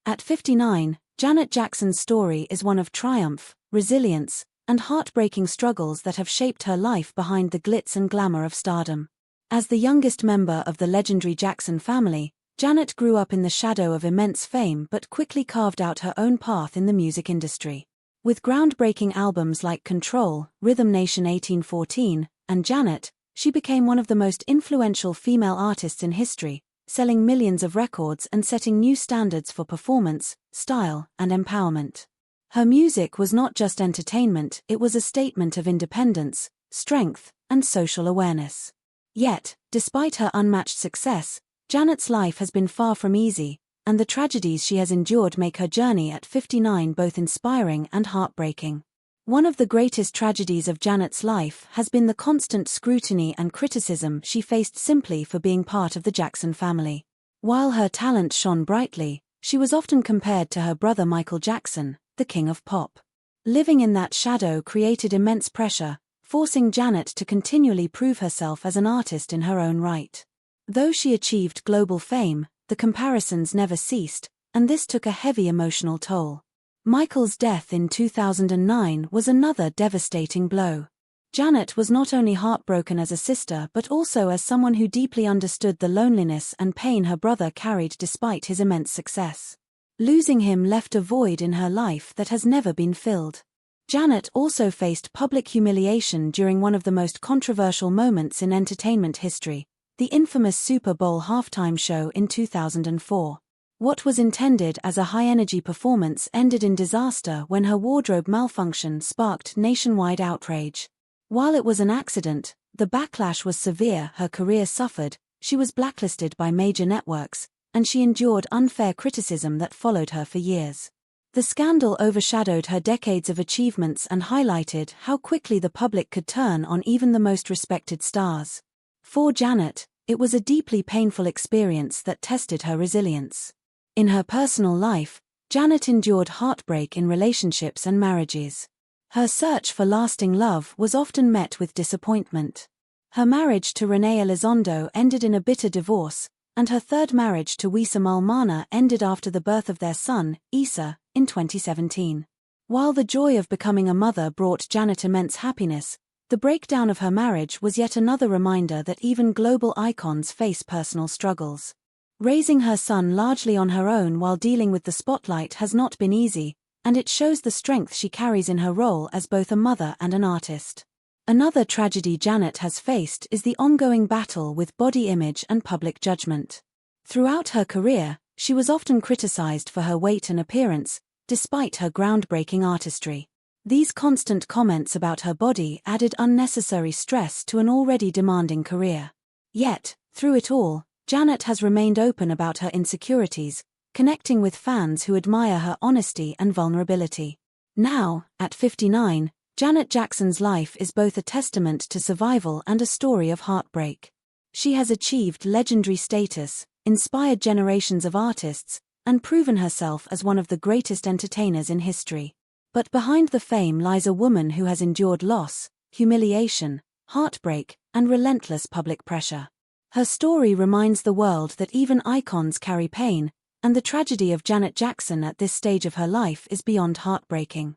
At 59, Janet Jackson's story is one of triumph, resilience, and heartbreaking struggles that have shaped her life behind the glitz and glamour of stardom. As the youngest member of the legendary Jackson family, Janet grew up in the shadow of immense fame but quickly carved out her own path in the music industry. With groundbreaking albums like Control, Rhythm Nation 1814, and Janet, she became one of the most influential female artists in history, selling millions of records and setting new standards for performance, style, and empowerment. Her music was not just entertainment, it was a statement of independence, strength, and social awareness. Yet, despite her unmatched success, Janet's life has been far from easy, and the tragedies she has endured make her journey at 59 both inspiring and heartbreaking. One of the greatest tragedies of Janet's life has been the constant scrutiny and criticism she faced simply for being part of the Jackson family. While her talent shone brightly, she was often compared to her brother Michael Jackson, the king of pop. Living in that shadow created immense pressure, forcing Janet to continually prove herself as an artist in her own right. Though she achieved global fame, the comparisons never ceased, and this took a heavy emotional toll. Michael's death in 2009 was another devastating blow. Janet was not only heartbroken as a sister but also as someone who deeply understood the loneliness and pain her brother carried despite his immense success. Losing him left a void in her life that has never been filled. Janet also faced public humiliation during one of the most controversial moments in entertainment history, the infamous Super Bowl halftime show in 2004. What was intended as a high-energy performance ended in disaster when her wardrobe malfunction sparked nationwide outrage. While it was an accident, the backlash was severe. Her career suffered, she was blacklisted by major networks, and she endured unfair criticism that followed her for years. The scandal overshadowed her decades of achievements and highlighted how quickly the public could turn on even the most respected stars. For Janet, it was a deeply painful experience that tested her resilience. In her personal life, Janet endured heartbreak in relationships and marriages. Her search for lasting love was often met with disappointment. Her marriage to Renee Elizondo ended in a bitter divorce, and her third marriage to Wissam Almana ended after the birth of their son, Issa, in 2017. While the joy of becoming a mother brought Janet immense happiness, the breakdown of her marriage was yet another reminder that even global icons face personal struggles. Raising her son largely on her own while dealing with the spotlight has not been easy, and it shows the strength she carries in her role as both a mother and an artist. Another tragedy Janet has faced is the ongoing battle with body image and public judgment. Throughout her career, she was often criticized for her weight and appearance, despite her groundbreaking artistry. These constant comments about her body added unnecessary stress to an already demanding career. Yet, through it all, Janet has remained open about her insecurities, connecting with fans who admire her honesty and vulnerability. Now, at 59, Janet Jackson's life is both a testament to survival and a story of heartbreak. She has achieved legendary status, inspired generations of artists, and proven herself as one of the greatest entertainers in history. But behind the fame lies a woman who has endured loss, humiliation, heartbreak, and relentless public pressure. Her story reminds the world that even icons carry pain, and the tragedy of Janet Jackson at this stage of her life is beyond heartbreaking.